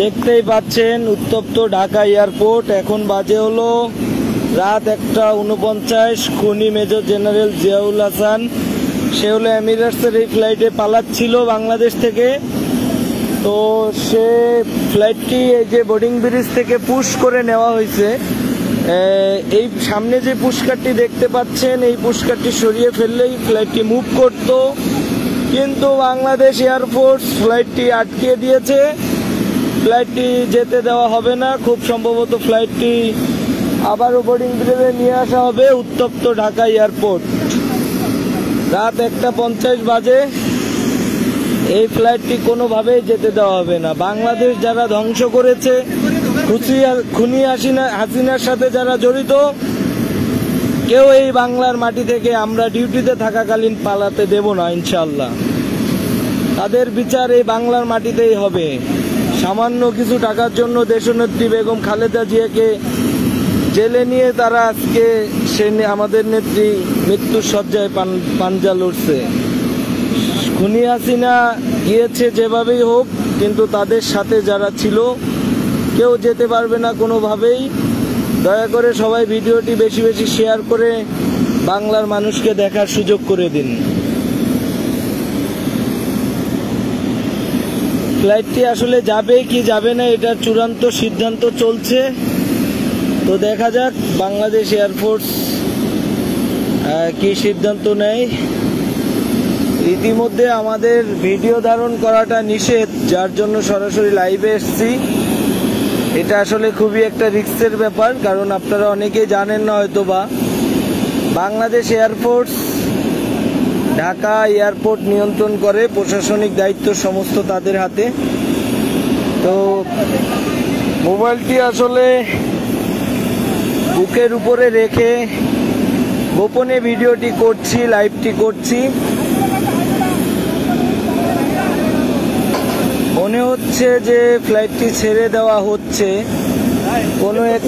দেখতেই পাচ্ছেন উত্তপ্ত ঢাকা এয়ারপোর্ট। এখন বাজে হলো রাত 1:49। খনি মেজর জেনারেল জিয়াউল হাসান, সে হলো এমিরেটসের এই ফ্লাইটে পালাচ্ছিল বাংলাদেশ থেকে। তো সে ফ্লাইটটি এই যে বোর্ডিং ব্রিজ থেকে পুশ করে নেওয়া হয়েছে। এই সামনে যে পুশকারটি দেখতে পাচ্ছেন, এই পুশকারটি সরিয়ে ফেললেই ফ্লাইটটি মুভ করত, কিন্তু বাংলাদেশ এয়ারফোর্স ফ্লাইটটি আটকে দিয়েছে। ফ্লাইটটি যেতে দেওয়া হবে না। খুব সম্ভবত ফ্লাইটটি আবারও বোর্ডিং ব্রিজে নিয়ে আসা হবে। উত্তপ্ত ঢাকা এয়ারপোর্ট, রাত 1:50 বাজে। এই ফ্লাইটটি কোনোভাবেই যেতে দেওয়া হবে না। বাংলাদেশ যারা ধ্বংস করেছে, খুনি হাসিনার সাথে যারা জড়িত, কেউ এই বাংলার মাটি থেকে আমরা ডিউটিতে থাকাকালীন পালাতে দেব না ইনশাল্লাহ। তাদের বিচার এই বাংলার মাটিতেই হবে। সামান্য কিছু টাকার জন্য দেশনেত্রী বেগম খালেদা জিয়াকে জেলে নিয়ে তারা আজকে আমাদের নেত্রী মৃত্যুর শয্যায় পাঞ্জা লড়ছে। খুনি হাসিনা গিয়েছে যেভাবেই হোক, কিন্তু তাদের সাথে যারা ছিল কেউ যেতে পারবে না কোনোভাবেই। দয়া করে সবাই ভিডিওটি বেশি বেশি শেয়ার করে বাংলার মানুষকে দেখার সুযোগ করে দিন। ফ্লাইটটি আসলে যাবে কি যাবে না এটার চূড়ান্ত সিদ্ধান্ত চলছে। তো দেখা যাক বাংলাদেশ এয়ারফোর্স কি সিদ্ধান্ত নেয়। ইতিমধ্যে আমাদের ভিডিও ধারণ করাটা নিষেধ, যার জন্য সরাসরি লাইভে এসেছি। এটা আসলে খুবই একটা রিস্কের ব্যাপার, কারণ আপনারা অনেকেই জানেন না হয়তোবা, বাংলাদেশ এয়ারফোর্স ঢাকা এয়ারপোর্ট নিয়ন্ত্রণ করে। প্রশাসনিক দায়িত্ব সমস্ত তাদের হাতে। তো মোবাইলটি আসলে বুকের উপরে রেখে গোপনে ভিডিওটি করছি, লাইভটি করছি। মনে হচ্ছে যে ফ্লাইটটি ছেড়ে দেওয়া হচ্ছে কোনো এক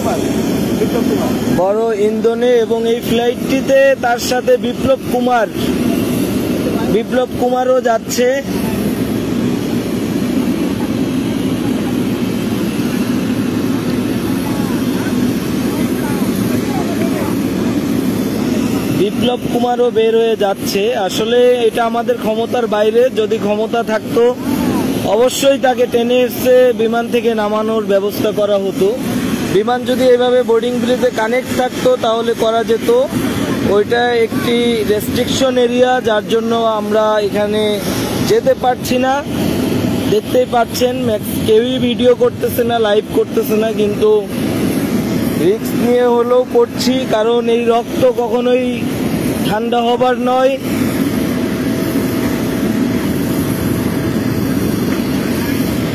বড় ইন্ধনে, এবং এই ফ্লাইটটিতে তার সাথে বিপ্লব কুমারও যাচ্ছে। বিপ্লব কুমারও বের হয়ে যাচ্ছে। আসলে এটা আমাদের ক্ষমতার বাইরে। যদি ক্ষমতা থাকতো অবশ্যই তাকে টেনে এসে বিমান থেকে নামানোর ব্যবস্থা করা হতো। বিমান যদি এভাবে বোর্ডিং ব্রিজে কানেক্ট থাকতো তাহলে করা যেত। ওইটা একটি রেস্ট্রিকশন এরিয়া, যার জন্য আমরা এখানে যেতে পারছি না। দেখতেই পাচ্ছেন কেউই ভিডিও করতেছে না, লাইভ করতেছে না, কিন্তু রিস্ক নিয়ে হলেও করছি, কারণ এই রক্ত কখনোই ঠান্ডা হবার নয়।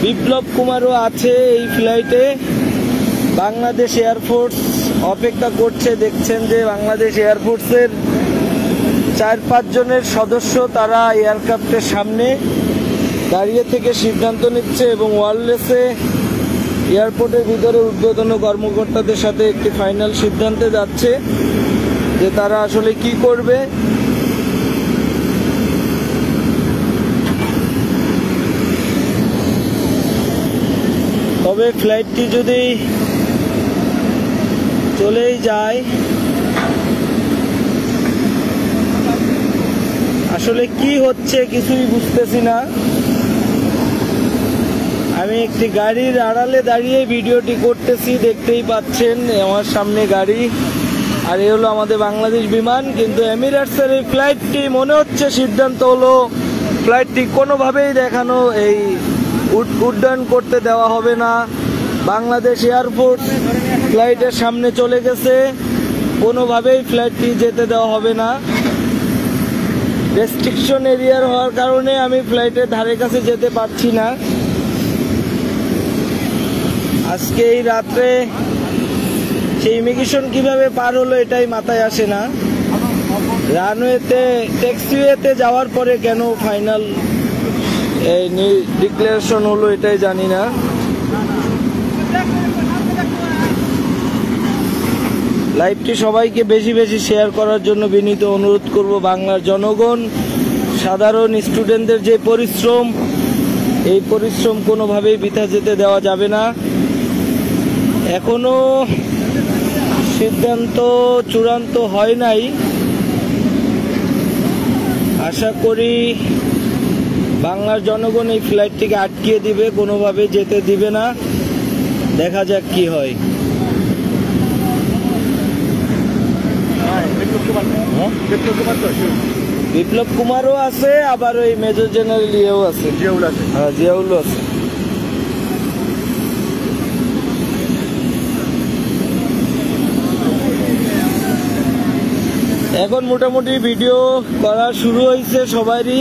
বিপ্লব কুমারও আছে এই ফ্লাইটে। বাংলাদেশ এয়ারফোর্স অপেক্ষা করছে। দেখছেন যে বাংলাদেশ এয়ারফোর্সের 4-5 জনের সদস্য তারা এয়ারক্রাফটের সামনে দাঁড়িয়ে থেকে সিদ্ধান্ত নিচ্ছে, এবং ওয়্যারলেসে এয়ারপোর্টের ভিতরে ঊর্ধ্বতন কর্মকর্তাদের সাথে একটি ফাইনাল সিদ্ধান্তে যাচ্ছে যে তারা আসলে কি করবে। তবে ফ্লাইটটি যদি চলেই যায়, আসলে কি হচ্ছে কিছুই বুঝতেছি না। আমি একটি গাড়ির আড়ালে দাঁড়িয়ে ভিডিওটি করতেছি, দেখতেই পাচ্ছেন আমার সামনে গাড়ি, আর এ হলো আমাদের বাংলাদেশ বিমান। কিন্তু এমিরেটসের এই ফ্লাইটটি মনে হচ্ছে সিদ্ধান্ত হলো ফ্লাইটটি কোনোভাবেই দেখানো এই উড্ডয়ন করতে দেওয়া হবে না। বাংলাদেশ এয়ারফোর্স ফ্লাইটের সামনে চলে গেছে, কোনোভাবেই ফ্লাইটটি যেতে দেওয়া হবে না। রেস্ট্রিকশন এরিয়ার হওয়ার কারণে আমি ফ্লাইটের ধারে কাছে যেতে পারছি না। আজকে এই রাত্রে সেই ইমিগ্রেশন কিভাবে পার হলো এটাই মাথায় আসে না। রানওয়েতে ট্যাক্সিওয়েতে যাওয়ার পরে কেন ফাইনাল এই ডিক্লারেশন হলো এটাই জানি না। লাইভটি সবাইকে বেশি বেশি শেয়ার করার জন্য বিনীত অনুরোধ করব। বাংলার জনগণ, সাধারণ স্টুডেন্টদের যে পরিশ্রম, এই পরিশ্রম কোনোভাবেই বৃথা যেতে দেওয়া যাবে না। এখনো সিদ্ধান্ত চূড়ান্ত হয় নাই, আশা করি বাংলার জনগণ এই ফ্লাইটটিকে আটকিয়ে দিবে, কোনোভাবে যেতে দিবে না। দেখা যাক কি হয়। বিপ্লব কুমারও আছে, আবার ওই মেজর জেনারেল ইয়েও আছে, হ্যাঁ জিয়াউলও আছে। এখন মোটামুটি ভিডিও করা শুরু হয়েছে সবারই।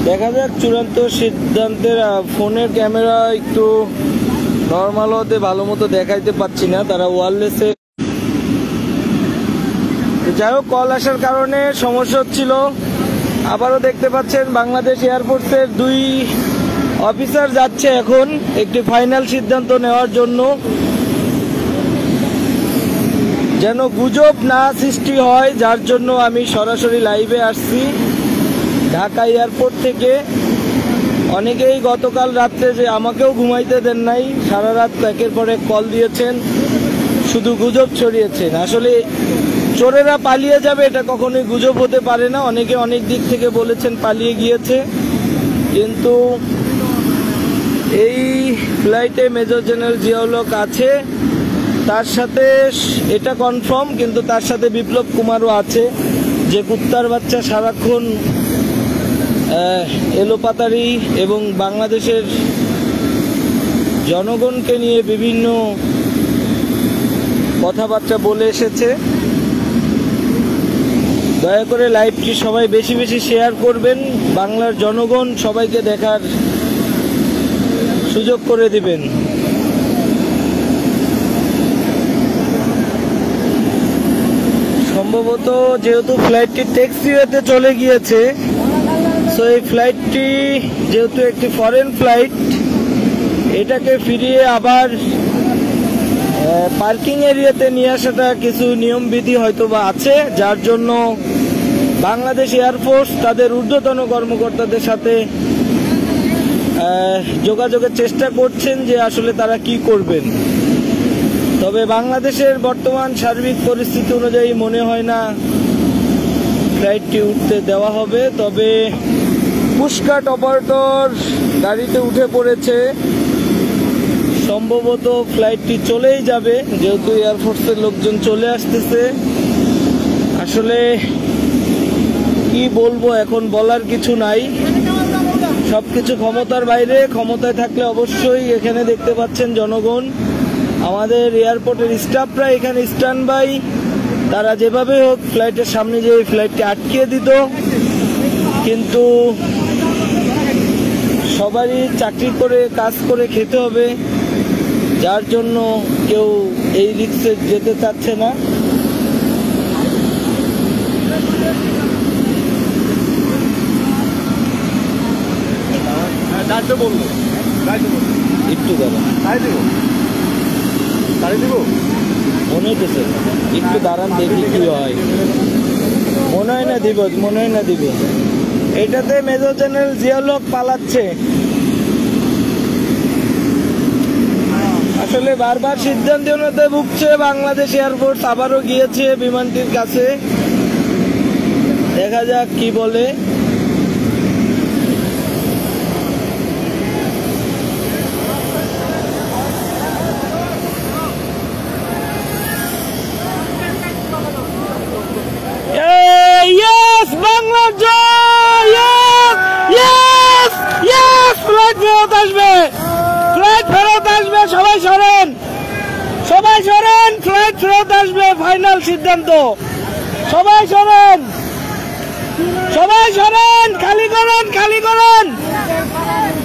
দেখা যাক চূড়ান্ত সিদ্ধান্তের। ফোনের ক্যামেরা একটু নর্মাল হতে ভালো মতো দেখাইতে পাচ্ছি না, তারা ওয়্যারলেসে। যাই হোক, কল আসার কারণে সমস্যা হচ্ছিল। আবারও দেখতে পাচ্ছেন বাংলাদেশ এয়ারফোর্সের 2 অফিসার যাচ্ছে এখন একটি ফাইনাল সিদ্ধান্ত নেওয়ার জন্য, যেন গুজব না সৃষ্টি হয়, যার জন্য আমি সরাসরি লাইভে আসছি ঢাকা এয়ারপোর্ট থেকে। অনেকেই গতকাল রাত্রে যে আমাকেও ঘুমাইতে দেন নাই, সারা রাত একের পর এক কল দিয়েছেন, শুধু গুজব ছড়িয়েছেন। আসলে চোরেরা পালিয়ে যাবে এটা কখনোই গুজব হতে পারে না। অনেকে অনেক দিক থেকে বলেছেন পালিয়ে গিয়েছে, কিন্তু এই ফ্লাইটে মেজর জেনারেল জিয়াউল হক আছে, তার সাথে এটা কনফার্ম, কিন্তু তার সাথে বিপ্লব কুমারও আছে, যে কুত্তার বাচ্চা সারাক্ষণ এলোপাতারি এবং বাংলাদেশের জনগণকে নিয়ে বিভিন্ন কথাবার্তা বলে এসেছে। দয়া করে লাইভটি সবাই বেশি বেশি শেয়ার করবেন, বাংলার জনগণ সবাইকে দেখার সুযোগ করে দিবেন। সম্ভবত যেহেতু ফ্লাইটটি ট্যাক্সিওয়েতে চলে গিয়েছে, সো এই ফ্লাইটটি যেহেতু একটি ফরেন ফ্লাইট, এটাকে ফিরিয়ে আবার পার্কিং এরিয়াতে নিয়ে আসাটা কিছু নিয়মবিধি হয়তো বা আছে, যার জন্য বাংলাদেশ এয়ারফোর্স তাদের ঊর্ধ্বতন কর্মকর্তাদের সাথে যোগাযোগের চেষ্টা করছেন যে আসলে তারা কি করবেন। তবে বাংলাদেশের বর্তমান সার্বিক পরিস্থিতি অনুযায়ী মনে হয় না ফ্লাইটটি উঠতে দেওয়া হবে। তবে পুশকাট অপারেটর গাড়িতে উঠে পড়েছে, সম্ভবত ফ্লাইটটি চলেই যাবে, যেহেতু এয়ারফোর্সের লোকজন চলে আসতেছে। আসলে কি বলবো, এখন বলার কিছু নাই, সবকিছু ক্ষমতার বাইরে। ক্ষমতায় থাকলে অবশ্যই, এখানে দেখতে পাচ্ছেন জনগণ, আমাদের এয়ারপোর্টের স্টাফরা এখানে স্ট্যান্ড বাই, তারা যেভাবে হোক ফ্লাইটের সামনে যে ফ্লাইটটি আটকিয়ে দিত, কিন্তু সবারই চাকরি করে কাজ করে খেতে হবে, যার জন্য কেউ এই রিস্কে যেতে চাচ্ছে না। একটু মনে হইতেছে, একটু দাঁড়ান দেখি কি হয়। মনে হয় না দিব। এটাতে মেজর জেনারেল জিয়াউল হক পালাচ্ছে। আসলে বারবার সিদ্ধান্তহীনতায় ভুগছে বাংলাদেশ এয়ারফোর্স, আবারও গিয়েছে বিমানটির কাছে, দেখা যাক কি বলে। বাংলা জয়, ফ্লাইট ফেরত আসবে, সবাই সরেন, ফ্লাইট ফেরত আসবে, ফাইনাল সিদ্ধান্ত। সবাই সরেন, খালি করেন,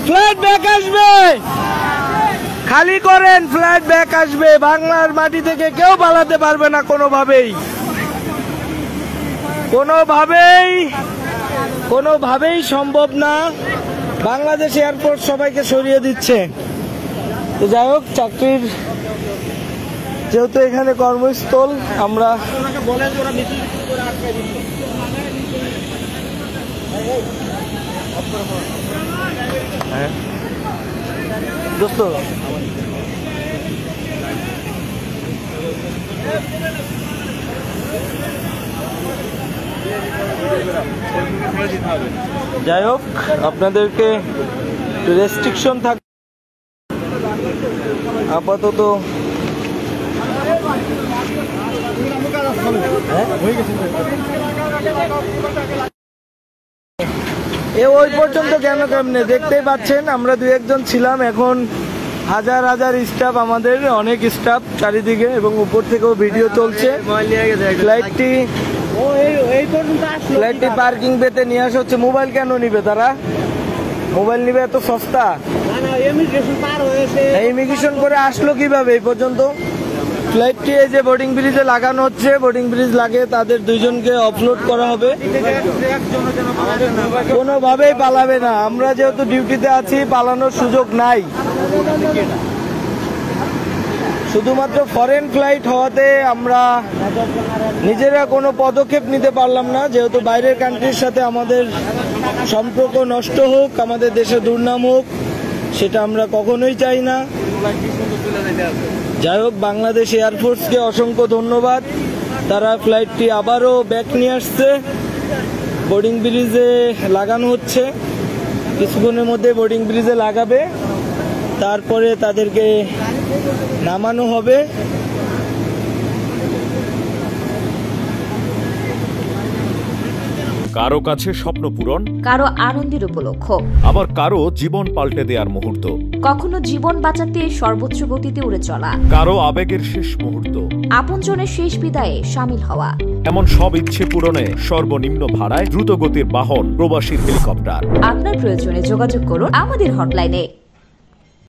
ফ্লাইট ব্যাক আসবে, খালি করেন, ফ্লাইট ব্যাক আসবে। বাংলার মাটি থেকে কেউ পালাতে পারবে না কোনোভাবেই সম্ভব না। বাংলাদেশ এয়ারপোর্ট সবাইকে সরিয়ে দিচ্ছে। তো যাই হোক, চাকরির যেহেতু এখানে কর্মস্থল, আমরা দোস্ত যাই হোক, আপনাদেরকে রেস্ট্রিকশন থাক আপাতত। ওই পর্যন্ত কেন কেমনে দেখতেই পাচ্ছেন, আমরা দু একজন ছিলাম, এখন হাজার হাজার স্টাফ, আমাদের অনেক স্টাফ চারিদিকে, এবং উপর থেকেও ভিডিও চলছে। ফ্লাইটটি পার্কিং পেতে নিয়ে আসা হচ্ছে। মোবাইল কেন নিবে তারা? মোবাইল নিবে এত সস্তা? ইমিগ্রেশন করে আসলো কিভাবে এই পর্যন্ত? ফ্লাইটটি এই যে বোর্ডিং ব্রিজে লাগানো হচ্ছে, বোর্ডিং ব্রিজ লাগে তাদের দুইজনকে অফলোড করা হবে। কোনোভাবেই পালাবে না, আমরা যেহেতু ডিউটিতে আছি, পালানোর সুযোগ নাই। শুধুমাত্র ফরেন ফ্লাইট হওয়াতে আমরা নিজেরা কোনো পদক্ষেপ নিতে পারলাম না, যেহেতু বাইরের কান্ট্রির সাথে আমাদের সম্পর্ক নষ্ট হোক, আমাদের দেশে দুর্নাম হোক, সেটা আমরা কখনোই চাই না। যাই হোক, বাংলাদেশ এয়ারফোর্সকে অসংখ্য ধন্যবাদ, তারা ফ্লাইটটি আবারও ব্যাক নিয়ে আসছে। বোর্ডিং ব্রিজে লাগানো হচ্ছে, কিছুক্ষণের মধ্যে বোর্ডিং ব্রিজে লাগাবে, তারপরে তাদেরকে নামানো হবে। কারো কাছে স্বপ্ন পূরণ, কারো আনন্দের উপলক্ষ, আবার কারো জীবন পাল্টে দেওয়ার মুহূর্ত, কখনো জীবন বাঁচাতে সর্বোচ্চ গতিতে উড়ে চলা, কারো আবেগের শেষ মুহূর্ত, আপনজনের শেষ বিদায়ে শামিল হওয়া, এমন সব ইচ্ছে পূরণে সর্বনিম্ন ভাড়ায় দ্রুত গতির বাহন প্রবাসী হেলিকপ্টার। আপনার প্রয়োজনে যোগাযোগ করুন আমাদের হটলাইনে।